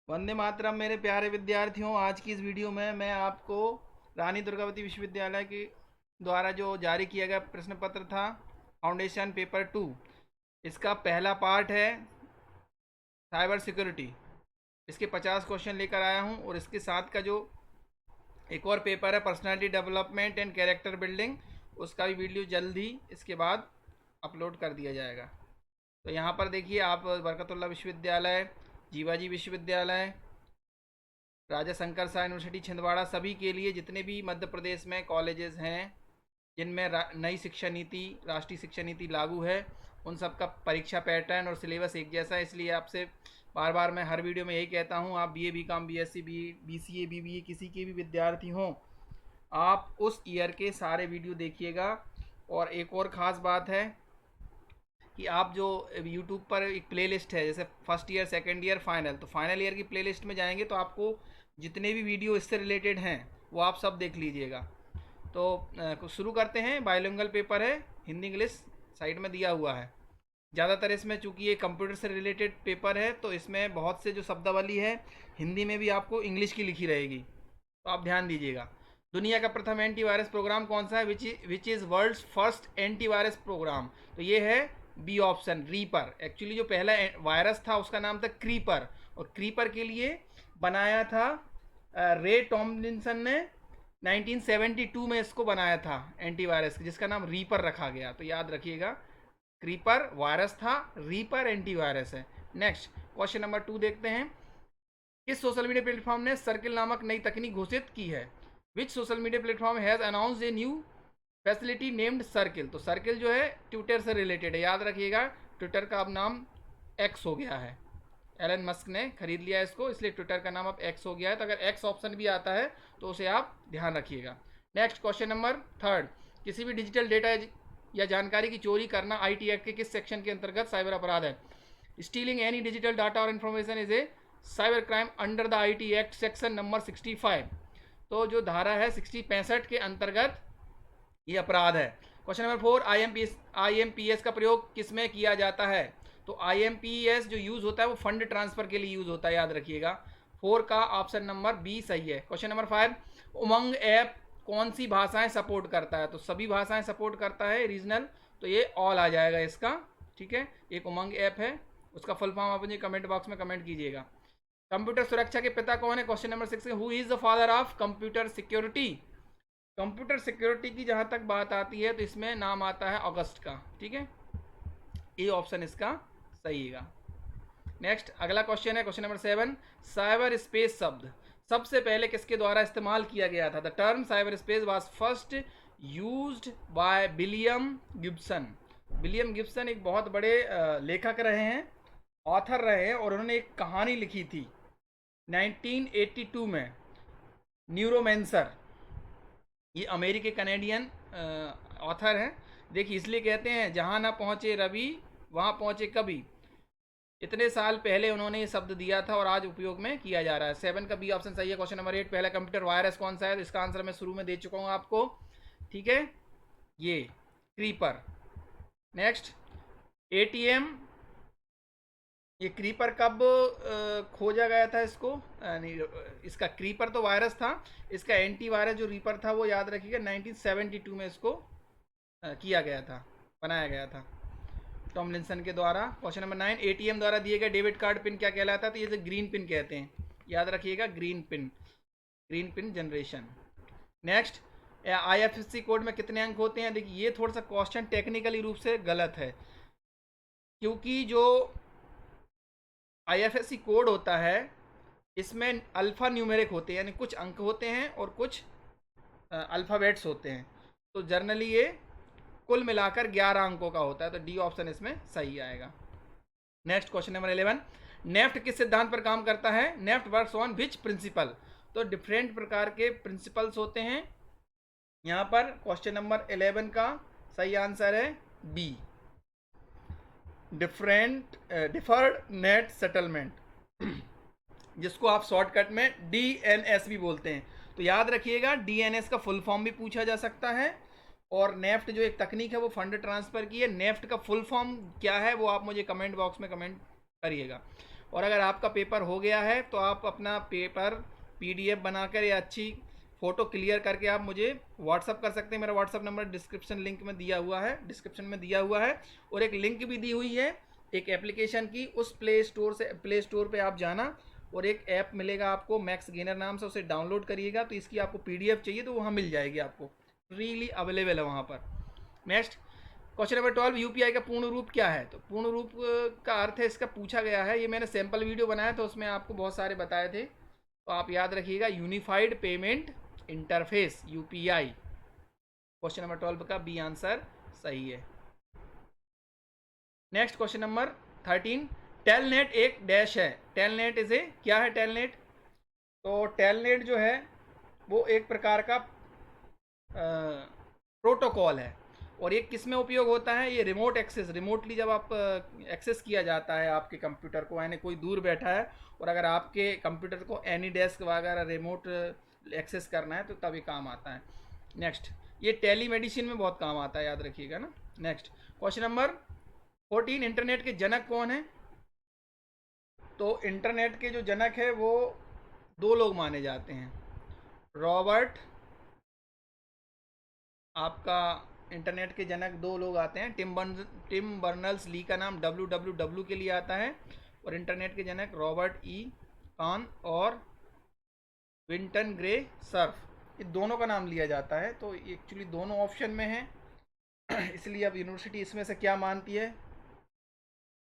वंदे मातरम मेरे प्यारे विद्यार्थियों। आज की इस वीडियो में मैं आपको रानी दुर्गावती विश्वविद्यालय के द्वारा जो जारी किया गया प्रश्न पत्र था फाउंडेशन पेपर 2, इसका पहला पार्ट है साइबर सिक्योरिटी। इसके 50 क्वेश्चन लेकर आया हूं और इसके साथ का जो एक और पेपर है personality development and character building, उसका भी वीडियो जल्द ही इसके बाद अपलोड कर दिया जाएगा। तो यहाँ पर देखिए आप बरकतुल्लाह विश्वविद्यालय, जीवाजी विश्वविद्यालय, राजा शंकर शाह यूनिवर्सिटी छिंदवाड़ा, सभी के लिए जितने भी मध्य प्रदेश में कॉलेजेस हैं जिनमें नई शिक्षा नीति, राष्ट्रीय शिक्षा नीति लागू है, उन सब का परीक्षा पैटर्न और सिलेबस एक जैसा है। इसलिए आपसे बार बार मैं हर वीडियो में यही कहता हूँ, आप BA, BCom, BSc, BCA, BBA किसी के भी विद्यार्थी हों, आप उस ईयर के सारे वीडियो देखिएगा। और एक और ख़ास बात है कि आप जो यूट्यूब पर एक प्लेलिस्ट है, जैसे first year, second year, final, तो फाइनल ईयर की प्लेलिस्ट में जाएंगे तो आपको जितने भी वीडियो इससे रिलेटेड हैं वो आप सब देख लीजिएगा। तो शुरू करते हैं। बायोलिंगुअल पेपर है, हिंदी इंग्लिश साइड में दिया हुआ है। ज़्यादातर इसमें चूंकि ये कंप्यूटर से रिलेटेड पेपर है तो इसमें बहुत से जो शब्दावली है हिंदी में भी आपको इंग्लिश की लिखी रहेगी, तो आप ध्यान दीजिएगा। दुनिया का प्रथम एंटीवायरस प्रोग्राम कौन सा है? Which is world's first antivirus program? तो ये है बी ऑप्शन, रीपर। एक्चुअली जो पहला वायरस था उसका नाम था क्रीपर, और क्रीपर के लिए बनाया था रे टॉमलिंसन ने 1972 में इसको बनाया था एंटीवायरस, जिसका नाम रीपर रखा गया। तो याद रखिएगा, क्रीपर वायरस था, रीपर एंटीवायरस है। नेक्स्ट क्वेश्चन नंबर 2 देखते हैं। किस सोशल मीडिया प्लेटफॉर्म ने सर्किल नामक नई तकनीक घोषित की है? Which social media platform has announce a new facility named circle? तो सर्किल जो है ट्विटर से रिलेटेड है, याद रखिएगा। ट्विटर का अब नाम एक्स हो गया है, एलन मस्क ने खरीद लिया इसको, इसलिए ट्विटर का नाम अब एक्स हो गया है। तो अगर एक्स ऑप्शन भी आता है तो उसे आप ध्यान रखिएगा। नेक्स्ट क्वेश्चन नंबर 3, किसी भी डिजिटल डेटा या जानकारी की चोरी करना आईटी एक्ट के किस सेक्शन के अंतर्गत साइबर अपराध है? स्टीलिंग एनी डिजिटल डाटा और information is a cyber crime under the IT act section number 65। तो जो धारा है 65 के अंतर्गत ये अपराध है। क्वेश्चन नंबर 4, आईएमपीएस का प्रयोग किस में किया जाता है? तो आईएमपीएस जो यूज़ होता है वो फंड ट्रांसफ़र के लिए यूज़ होता है, याद रखिएगा। 4 का ऑप्शन नंबर बी सही है। क्वेश्चन नंबर 5, उमंग ऐप कौन सी भाषाएं सपोर्ट करता है? तो सभी भाषाएं सपोर्ट करता है, रीजनल, तो ये ऑल आ जाएगा इसका। ठीक है, एक उमंग ऐप है, उसका फुल फॉर्म आप मुझे कमेंट बॉक्स में कमेंट कीजिएगा। कंप्यूटर सुरक्षा के पिता कौन है? Question number 6, who is the father of computer security? Computer security की जहाँ तक बात आती है तो इसमें नाम आता है अगस्त का। ठीक है, ए ऑप्शन इसका सही है। नेक्स्ट अगला क्वेश्चन है, क्वेश्चन नंबर 7, साइबर स्पेस शब्द सबसे पहले किसके द्वारा इस्तेमाल किया गया था? The term cyber space was first used by William Gibson. William Gibson एक बहुत बड़े लेखक रहे हैं, ऑथर रहे हैं, और उन्होंने एक कहानी लिखी थी 1982 में, न्यूरोमेंसर। ये अमेरिकी कनेडियन ऑथर हैं। देखिए, इसलिए कहते हैं जहाँ ना पहुँचे रवि वहाँ पहुँचे कभी। इतने साल पहले उन्होंने ये शब्द दिया था और आज उपयोग में किया जा रहा है। 7 का बी ऑप्शन सही है। क्वेश्चन नंबर 8, पहला कंप्यूटर वायरस कौन सा है? तो इसका आंसर मैं शुरू में दे चुका हूँ आपको। ठीक है, ये क्रीपर। नेक्स्ट एटीएम, ये क्रीपर कब खोजा गया था इसको? नहीं, इसका क्रीपर तो वायरस था, इसका एंटीवायरस जो रीपर था वो याद रखिएगा 1972 में इसको किया गया था, बनाया गया था टॉमलिंसन के द्वारा। क्वेश्चन नंबर 9, एटीएम द्वारा दिए गए डेबिट कार्ड पिन क्या कहलाता है? तो ये जो ग्रीन पिन कहते हैं, याद रखिएगा, green pin, green pin generation. Next, IFSC code में कितने अंक होते हैं? देखिए, ये थोड़ा सा क्वेश्चन टेक्निकली रूप से गलत है, क्योंकि जो आईएफएससी कोड होता है इसमें अल्फ़ा न्यूमेरिक होते हैं, यानी कुछ अंक होते हैं और कुछ अल्फ़ाबेट्स होते हैं। तो जर्नली ये कुल मिलाकर 11 अंकों का होता है, तो डी ऑप्शन इसमें सही आएगा। नेक्स्ट क्वेश्चन नंबर 11, नेफ्ट किस सिद्धांत पर काम करता है? NEFT works on which principle? तो डिफरेंट प्रकार के प्रिंसिपल्स होते हैं यहाँ पर। क्वेश्चन नंबर 11 का सही आंसर है बी, डिफर्ड नेट सेटलमेंट, जिसको आप शॉर्टकट में डीएनएस भी बोलते हैं। तो याद रखिएगा, डीएनएस का फुल फॉर्म भी पूछा जा सकता है, और नेफ्ट जो एक तकनीक है वो फंड ट्रांसफ़र की है। नेफ्ट का फुल फॉर्म क्या है वो आप मुझे कमेंट बॉक्स में कमेंट करिएगा। और अगर आपका पेपर हो गया है तो आप अपना पेपर PDF बनाकर या अच्छी फ़ोटो क्लियर करके आप मुझे व्हाट्सअप कर सकते हैं। मेरा व्हाट्सअप नंबर डिस्क्रिप्शन लिंक में दिया हुआ है, डिस्क्रिप्शन में दिया हुआ है, और एक लिंक भी दी हुई है एक एप्लीकेशन की। उस प्ले स्टोर पे आप जाना और एक ऐप मिलेगा आपको मैक्स गेनर नाम से, उसे डाउनलोड करिएगा। तो इसकी आपको PDF चाहिए तो वहाँ मिल जाएगी, आपको फ्रीली अवेलेबल है वहाँ पर। नेक्स्ट क्वेश्चन नंबर 12, यूपीआई का पूर्ण रूप क्या है? तो पूर्ण रूप का अर्थ है, इसका पूछा गया है। ये मैंने सैम्पल वीडियो बनाया तो उसमें आपको बहुत सारे बताए थे, तो आप याद रखिएगा, unified payment interface, UPI. Question number 12 का बी आंसर सही है। नेक्स्ट क्वेश्चन नंबर 13, टेलनेट एक डैश है। टेलनेट इज ए, क्या है टेलनेट? तो टेलनेट जो है वो एक प्रकार का प्रोटोकॉल है, और ये किस में उपयोग होता है? ये रिमोट एक्सेस, रिमोटली जब आप एक्सेस किया जाता है आपके कंप्यूटर को, यानी कोई दूर बैठा है और अगर आपके कंप्यूटर को एनी डेस्क वगैरह रिमोट एक्सेस करना है तो तभी काम आता है। नेक्स्ट, ये टेली मेडिसिन में बहुत काम आता है, याद रखिएगा ना। नेक्स्ट क्वेश्चन नंबर 14, इंटरनेट के जनक कौन है? तो इंटरनेट के जो जनक है वो दो लोग माने जाते हैं। रॉबर्ट, आपका इंटरनेट के जनक दो लोग आते हैं। टिम बर्नर्स ली का नाम WWW के लिए आता है, और इंटरनेट के जनक रॉबर्ट ई कान और विंटन ग्रे सर्फ, ये दोनों का नाम लिया जाता है। तो एक्चुअली दोनों ऑप्शन में है इसलिए अब यूनिवर्सिटी इसमें से क्या मानती है?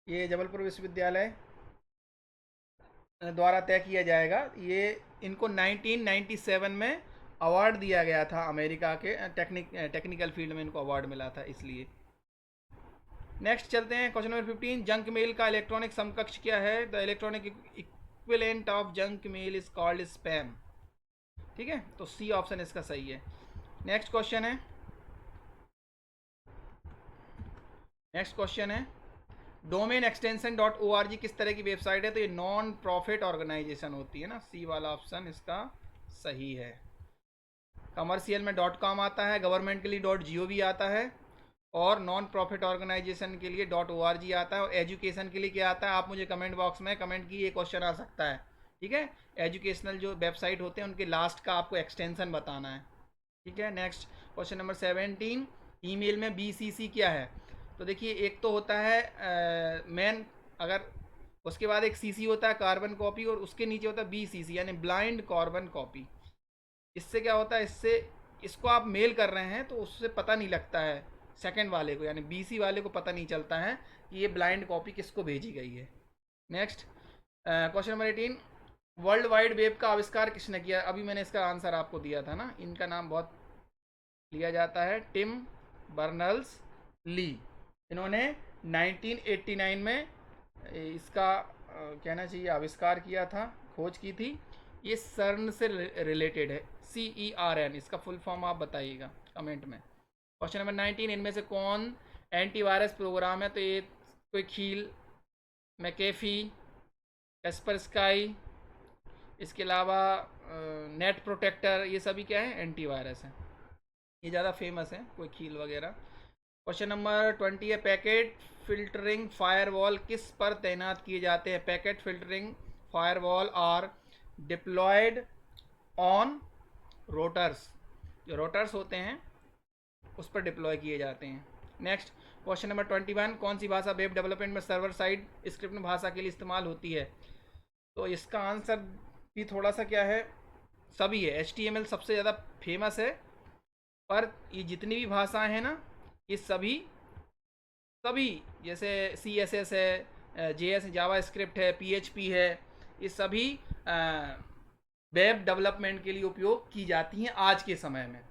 ये जबलपुर विश्वविद्यालय द्वारा तय किया जाएगा। ये इनको 1997 में अवार्ड दिया गया था, अमेरिका के टेक्निकल फील्ड में इनको अवार्ड मिला था इसलिए। नेक्स्ट चलते हैं क्वेश्चन नंबर 15, जंक मेल का इलेक्ट्रॉनिक समकक्ष क्या है? The electronic equivalent of junk mail is called spam. ठीक है, तो सी ऑप्शन इसका सही है। नेक्स्ट क्वेश्चन है डोमेन एक्सटेंशन .org किस तरह की वेबसाइट है? तो ये नॉन प्रॉफिट ऑर्गेनाइजेशन होती है ना, सी वाला ऑप्शन इसका सही है। कमर्शियल में .com आता है, गवर्नमेंट के लिए .gov आता है, और नॉन प्रॉफिट ऑर्गेनाइजेशन के लिए .org आता है, और एजुकेशन के लिए क्या आता है? आप मुझे कमेंट बॉक्स में कमेंट की, ये क्वेश्चन आ सकता है। ठीक है, एजुकेशनल जो वेबसाइट होते हैं उनके लास्ट का आपको एक्सटेंशन बताना है। ठीक है, नेक्स्ट क्वेश्चन नंबर 17, ईमेल में BCC क्या है? तो देखिए, एक तो होता है मेन, अगर उसके बाद एक CC होता है कार्बन कॉपी, और उसके नीचे होता है BCC यानी ब्लाइंड कार्बन कॉपी। इससे क्या होता है, इससे इसको आप मेल कर रहे हैं तो उससे पता नहीं लगता है सेकंड वाले को, यानी BC वाले को पता नहीं चलता है कि ये ब्लाइंड कॉपी किसको भेजी गई है। Next question number 18, world wide web का आविष्कार किसने किया? अभी मैंने इसका आंसर आपको दिया था ना, इनका नाम बहुत लिया जाता है, टिम बर्नर्स ली। इन्होंने 1989 में इसका कहना चाहिए आविष्कार किया था, खोज की थी। ये सर्न से रिलेटेड है, CERN, इसका फुल फॉर्म आप बताइएगा कमेंट में। क्वेश्चन नंबर 19, इनमें से कौन एंटीवायरस प्रोग्राम है? तो ये कोई खील, मैकेफी, कैस्पर स्काई, इसके अलावा नेट प्रोटेक्टर, ये सभी क्या है? एंटीवायरस है। ये ज़्यादा फेमस है, कोई खील वगैरह। क्वेश्चन नंबर 20 है, पैकेट फिल्टरिंग फायरवॉल किस पर तैनात किए जाते हैं? Packet filtering firewall are deployed on routers, जो रोटर्स होते हैं उस पर डिप्लॉय किए जाते हैं। नेक्स्ट क्वेश्चन नंबर 21, कौन सी भाषा वेब डेवलपमेंट में सर्वर साइड स्क्रिप्ट भाषा के लिए इस्तेमाल होती है? तो इसका आंसर भी थोड़ा सा क्या है, सभी है। HTML सबसे ज़्यादा फेमस है, पर ये जितनी भी भाषाएं हैं ना, ये सभी जैसे CSS है, JS जावा स्क्रिप्ट है, PHP है, ये सभी वेब डेवलपमेंट के लिए उपयोग की जाती हैं आज के समय में।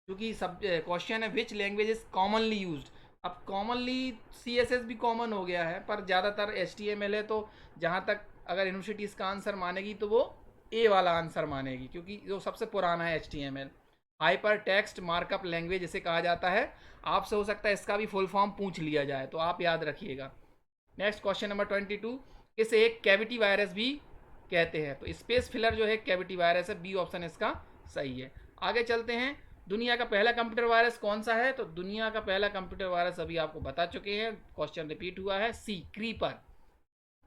क्योंकि सब क्वेश्चन है which language is commonly used. अब कॉमनली CSS भी कॉमन हो गया है, पर ज़्यादातर HTML है। तो जहाँ तक अगर यूनिवर्सिटी इसका आंसर मानेगी तो वो A वाला आंसर मानेगी, क्योंकि जो सबसे पुराना है HTML, hyper text markup language इसे कहा जाता है। आपसे हो सकता है इसका भी फुल फॉर्म पूछ लिया जाए, तो आप याद रखिएगा। नेक्स्ट क्वेश्चन नंबर 22, इसे एक कैविटी वायरस भी कहते हैं? तो स्पेस फिलर जो है कैविटी वायरस है, B ऑप्शन इसका सही है। आगे चलते हैं, दुनिया का पहला कंप्यूटर वायरस कौन सा है? तो दुनिया का पहला कंप्यूटर वायरस अभी आपको बता चुके हैं, क्वेश्चन रिपीट हुआ है, C क्रीपर।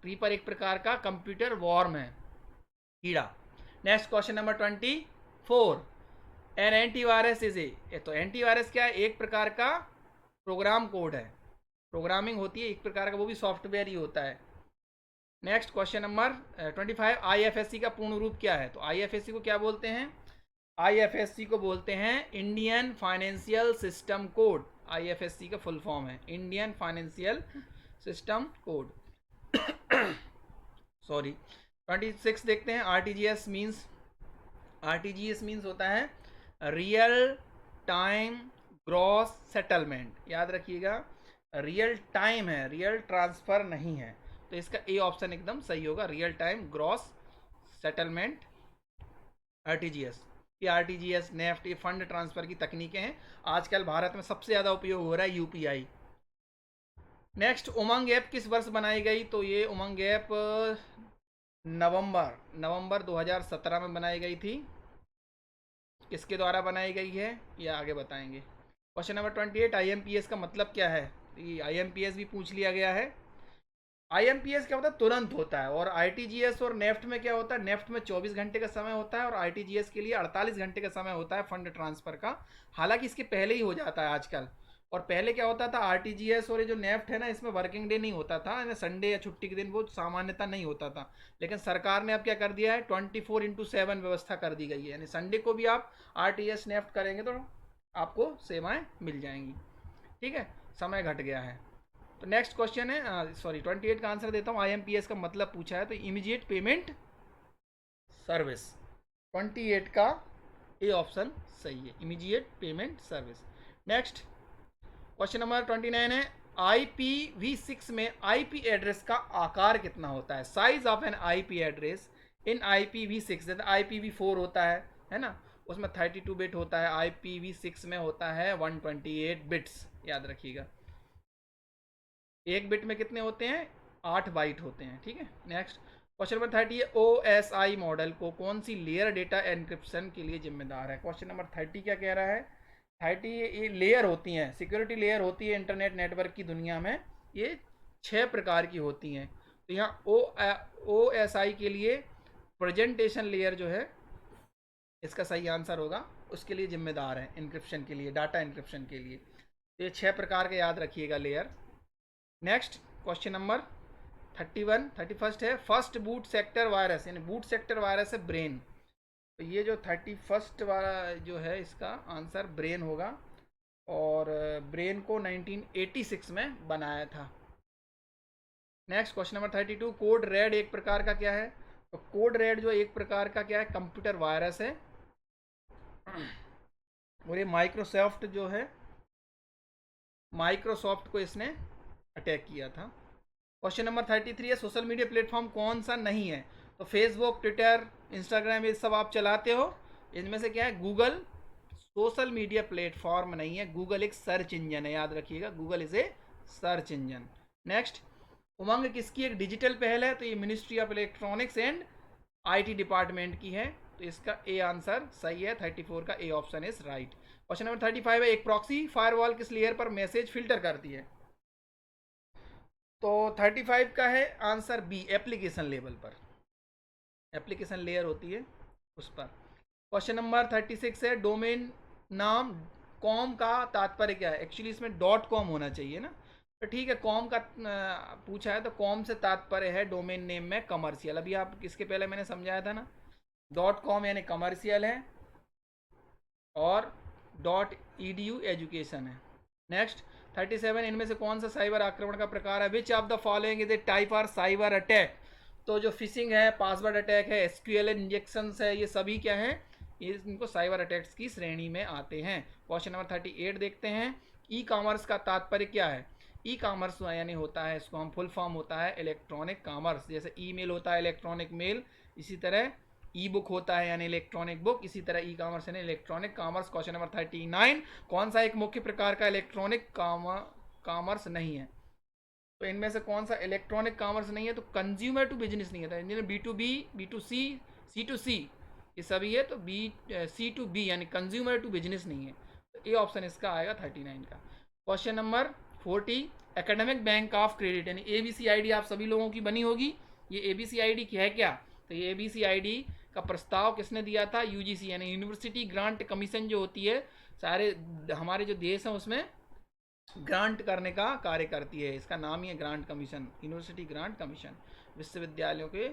क्रीपर एक प्रकार का कंप्यूटर वॉर्म है, कीड़ा। Next question number 24, an antivirus is a, तो एंटीवायरस क्या है? एक प्रकार का प्रोग्राम कोड है, प्रोग्रामिंग होती है एक प्रकार का, वो भी सॉफ्टवेयर ही होता है। नेक्स्ट क्वेश्चन नंबर 25, आईएफएससी का पूर्ण रूप क्या है? तो आईएफएससी को क्या बोलते हैं? आईएफएससी को बोलते हैं Indian financial system code. IFSC का फुल फॉर्म है Indian financial system code. Sorry. 26 देखते हैं, आरटीजीएस मीन्स। आरटीजीएस मीन्स होता है रियल टाइम ग्रॉस सेटलमेंट। याद रखिएगा, रियल टाइम है, रियल ट्रांसफर नहीं है, तो इसका ए ऑप्शन एकदम सही होगा, real time gross settlement RTGS. ये आरटीजीएस, नेफ्ट, ये फंड ट्रांसफर की तकनीकें हैं। आजकल भारत में सबसे ज़्यादा उपयोग हो रहा है यूपीआई। नेक्स्ट, उमंग ऐप किस वर्ष बनाई गई? तो ये उमंग ऐप नवंबर 2017 में बनाई गई थी। किसके द्वारा बनाई गई है ये आगे बताएंगे। क्वेश्चन नंबर 28, आईएमपीएस का मतलब क्या है? ये आईएमपीएस भी पूछ लिया गया है। आईएमपीएस क्या होता है? तुरंत होता है। और आईटीजीएस और नेफ्ट में क्या होता है? नेफ्ट में 24 घंटे का समय होता है और आईटीजीएस के लिए 48 घंटे का समय होता है फंड ट्रांसफर का। हालांकि इसके पहले ही हो जाता है आजकल। और पहले क्या होता था, आरटीजीएस और ये जो नेफ्ट है ना, इसमें वर्किंग डे नहीं होता था, संडे या छुट्टी के दिन वो सामान्यता नहीं होता था। लेकिन सरकार ने अब क्या कर दिया है, 24/7 व्यवस्था कर दी गई है, यानी संडे को भी आप आरटीजीएस नेफ्ट करेंगे तो आपको सेवाएं मिल जाएंगी। ठीक है, समय घट गया है। तो नेक्स्ट क्वेश्चन है, सॉरी 28 का आंसर देता हूँ। आईएमपीएस का मतलब पूछा है, तो इमीडिएट पेमेंट सर्विस। 28 का ए ऑप्शन सही है, immediate payment service. Next question number 29 है, IPv6 में आईपी एड्रेस का आकार कितना होता है? Size of N IP address in IPv6, जैसे IPv4 होता है ना, उसमें 32 बिट होता है, IPv6 में होता है 128 बिट्स। याद रखिएगा, एक बिट में कितने होते हैं? 8 बाइट होते हैं। ठीक है, नेक्स्ट क्वेश्चन नंबर 30 है, OSI मॉडल को कौन सी लेयर डेटा एनक्रिप्शन के लिए जिम्मेदार है? क्वेश्चन नंबर 30 क्या कह रहा है? 30 ये लेयर होती हैं, सिक्योरिटी लेयर होती है इंटरनेट नेटवर्क की दुनिया में, ये 6 प्रकार की होती हैं। तो यहाँ OSI के लिए प्रेजेंटेशन लेयर जो है इसका सही आंसर होगा, उसके लिए जिम्मेदार है इनक्रिप्शन के लिए, डाटा इनक्रिप्शन के लिए। तो ये 6 प्रकार के याद रखिएगा लेयर। नेक्स्ट क्वेश्चन नंबर 31 है, फर्स्ट बूट सेक्टर वायरस, यानी बूट सेक्टर वायरस है ब्रेन। तो ये जो 31 वाला जो है इसका आंसर ब्रेन होगा, और ब्रेन को 1986 में बनाया था। Next question number 32, code red एक प्रकार का क्या है? तो कोड रेड जो एक प्रकार का क्या है? कंप्यूटर वायरस है, और ये माइक्रोसॉफ्ट जो है, माइक्रोसॉफ्ट को इसने अटैक किया था। क्वेश्चन नंबर 33 है, सोशल मीडिया प्लेटफॉर्म कौन सा नहीं है? तो फेसबुक, ट्विटर, इंस्टाग्राम, ये सब आप चलाते हो, इनमें से क्या है? गूगल सोशल मीडिया प्लेटफॉर्म नहीं है, गूगल एक सर्च इंजन है, याद रखिएगा, Google is a search engine. Next, Umang किसकी एक डिजिटल पहल है? तो ये ministry of electronics and IT department की है, तो इसका ए आंसर सही है, 34 का A option is right. Question number 35 है, एक प्रॉक्सी फायरवॉल किस लेयर पर मैसेज फिल्टर करती है? तो 35 का है आंसर बी, एप्लीकेशन लेवल पर, एप्लीकेशन लेयर होती है उस पर। क्वेश्चन नंबर 36 है, डोमेन नाम कॉम का तात्पर्य क्या है? एक्चुअली इसमें .com होना चाहिए ना, तो ठीक है, कॉम का पूछा है, तो कॉम से तात्पर्य है डोमेन नेम में कमर्शियल। अभी आप इसके पहले मैंने समझाया था ना, .com यानी कमर्शियल है और .edu एजुकेशन है। नेक्स्ट 37, इनमें से कौन सा साइबर आक्रमण का प्रकार है? Which of the following is a type are cyber attack? तो जो फिशिंग है, पासवर्ड अटैक है, SQL इंजेक्शंस है, ये सभी क्या हैं? ये इनको साइबर अटैक्स की श्रेणी में आते हैं। क्वेश्चन नंबर 38 देखते हैं, ई कॉमर्स का तात्पर्य क्या है? ई कॉमर्स यानी होता है, इसको हम फुल फॉर्म होता है इलेक्ट्रॉनिक कॉमर्स। जैसे ईमेल होता है इलेक्ट्रॉनिक मेल, इसी तरह ई बुक होता है यानी इलेक्ट्रॉनिक बुक, इसी तरह ई कॉमर्स यानी इलेक्ट्रॉनिक कॉमर्स। क्वेश्चन नंबर 39, कौन सा एक मुख्य प्रकार का इलेक्ट्रॉनिक कॉमर्स नहीं है? तो इनमें से कौन सा इलेक्ट्रॉनिक कॉमर्स नहीं है? तो कंज्यूमर टू बिजनेस नहीं है, तो B2B, B2C, C2C ये सभी है, तो C2B यानी कंज्यूमर टू बिजनेस नहीं है, तो ए ऑप्शन इसका आएगा 39 का। Question number 40, academic bank of credit, यानी ABCID आप सभी लोगों की बनी होगी। ये ABCID की है क्या? तो ये ABCID का प्रस्ताव किसने दिया था? UGC यानी यूनिवर्सिटी ग्रांट कमीशन जो होती है, सारे हमारे जो देश हैं उसमें ग्रांट करने का कार्य करती है। इसका नाम ही है grant commission, university grant commission, विश्वविद्यालयों के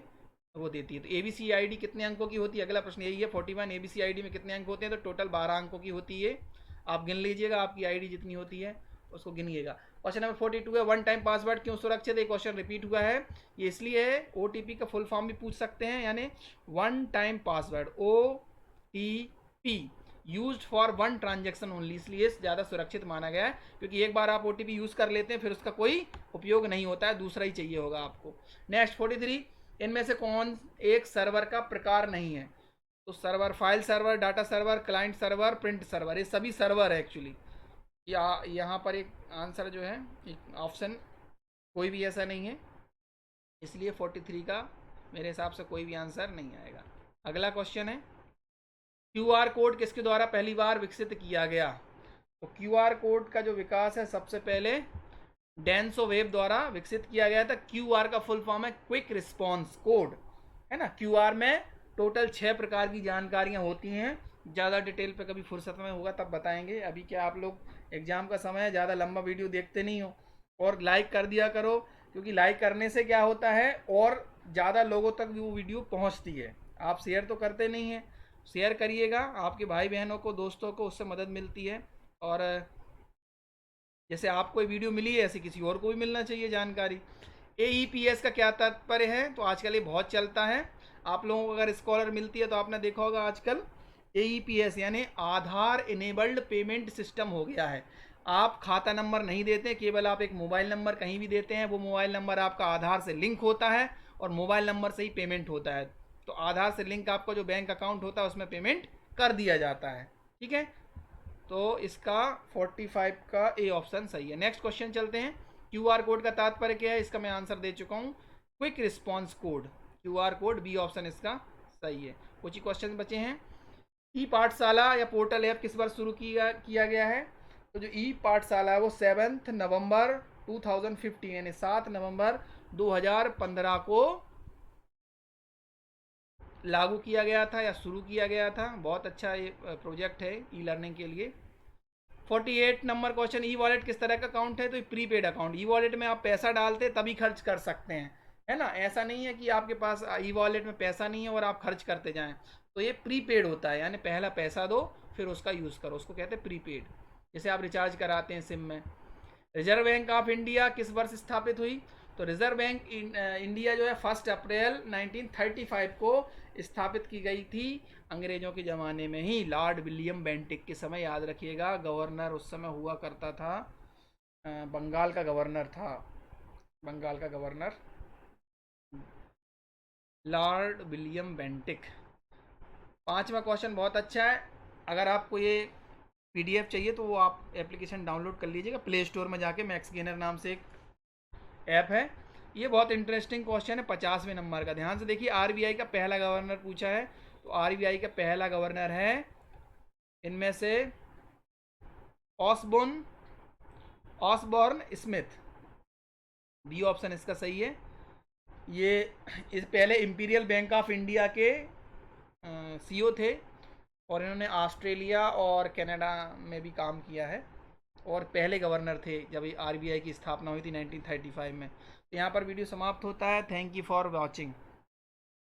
वो देती है। तो ABCID कितने अंकों की होती है? अगला प्रश्न यही है, 41 ABCID में कितने अंक होते हैं? तो टोटल 12 अंकों की होती है। आप गिन लीजिएगा, आपकी आईडी जितनी होती है उसको गिनिएगा। क्वेश्चन नंबर 42 है, वन टाइम पासवर्ड क्यों सुरक्षित है? क्वेश्चन रिपीट हुआ है, ये इसलिए है, OTP का फुल फॉर्म भी पूछ सकते हैं, यानी one time password OTP used for one transaction only, इसलिए ज़्यादा सुरक्षित माना गया है, क्योंकि एक बार आप OTP यूज़ कर लेते हैं फिर उसका कोई उपयोग नहीं होता है, दूसरा ही चाहिए होगा आपको। नेक्स्ट 43, इनमें से कौन एक सर्वर का प्रकार नहीं है? तो server, file server, data server, client server, print server, ये सभी सर्वर है एक्चुअली। यहाँ पर एक आंसर जो है, एक ऑप्शन कोई भी ऐसा नहीं है, इसलिए 43 का मेरे हिसाब से कोई भी आंसर नहीं आएगा। अगला क्वेश्चन है, QR कोड किसके द्वारा पहली बार विकसित किया गया? तो QR कोड का जो विकास है सबसे पहले डेंसो वेब द्वारा विकसित किया गया था। QR का फुल फॉर्म है क्विक रिस्पॉन्स कोड, है ना। QR में टोटल 6 प्रकार की जानकारियाँ होती हैं, ज़्यादा डिटेल पे कभी फुर्सत में होगा तब बताएंगे। अभी क्या आप लोग एग्ज़ाम का समय है, ज़्यादा लंबा वीडियो देखते नहीं हो। और लाइक कर दिया करो, क्योंकि लाइक करने से क्या होता है और ज़्यादा लोगों तक भी वो वीडियो पहुँचती है। आप शेयर तो करते नहीं हैं, शेयर करिएगा, आपके भाई बहनों को, दोस्तों को उससे मदद मिलती है। और जैसे आपको ये वीडियो मिली है ऐसे किसी और को भी मिलना चाहिए जानकारी। AEPS का क्या तात्पर्य है? तो आजकल ये बहुत चलता है, आप लोगों को अगर स्कॉलर मिलती है तो आपने देखा होगा आजकल AEPS यानी आधार इनेबल्ड पेमेंट सिस्टम हो गया है। आप खाता नंबर नहीं देते, केवल आप एक मोबाइल नंबर कहीं भी देते हैं, वो मोबाइल नंबर आपका आधार से लिंक होता है और मोबाइल नंबर से ही पेमेंट होता है। तो आधार से लिंक आपका जो बैंक अकाउंट होता है उसमें पेमेंट कर दिया जाता है, ठीक है। तो इसका 45 का ए ऑप्शन सही है। नेक्स्ट क्वेश्चन चलते हैं, QR कोड का तात्पर्य क्या है? इसका मैं आंसर दे चुका हूँ, quick response code, QR code, B option इसका सही है। कुछ ही क्वेश्चन बचे हैं। ई पाठशाला या पोर्टल ऐप किस वर्ष शुरू किया गया है? तो जो ई पाठशाला है वो 7 नवंबर 2015 यानी 7 नवंबर 2015 को लागू किया गया था या शुरू किया गया था। बहुत अच्छा ये प्रोजेक्ट है ई लर्निंग के लिए। 48 नंबर क्वेश्चन, ई वॉलेट किस तरह का अकाउंट है? तो प्रीपेड अकाउंट। ई वॉलेट में आप पैसा डालते तभी खर्च कर सकते हैं, है ना। ऐसा नहीं है कि आपके पास ई वॉलेट में पैसा नहीं है और आप खर्च करते जाएं। तो ये प्रीपेड होता है, यानी पहला पैसा दो फिर उसका यूज़ करो, उसको कहते हैं प्रीपेड, जैसे आप रिचार्ज कराते हैं सिम में। रिजर्व बैंक ऑफ इंडिया किस वर्ष स्थापित हुई? तो रिजर्व बैंक इंडिया जो है 1 अप्रैल 1935 को स्थापित की गई थी, अंग्रेज़ों के ज़माने में ही, लॉर्ड विलियम बेंटिक के समय। याद रखिएगा, गवर्नर उस समय हुआ करता था, बंगाल का गवर्नर था, बंगाल का गवर्नर लॉर्ड विलियम बेंटिक। 5वां क्वेश्चन बहुत अच्छा है, अगर आपको ये PDF चाहिए तो वो आप एप्लीकेशन डाउनलोड कर लीजिएगा प्ले स्टोर में जाके, मैक्स गेनर नाम से एक ऐप है। ये बहुत इंटरेस्टिंग क्वेश्चन है, 50वें नंबर का। ध्यान से देखिए, RBI का पहला गवर्नर पूछा है, तो RBI का पहला गवर्नर है इनमें से ऑसबॉर्न स्मिथ, बी ऑप्शन इसका सही है। ये इस पहले इंपीरियल बैंक ऑफ इंडिया के CEO थे और इन्होंने ऑस्ट्रेलिया और कनाडा में भी काम किया है और पहले गवर्नर थे जब RBI की स्थापना हुई थी 1935 में। तो यहाँ पर वीडियो समाप्त होता है। Thank you for watching.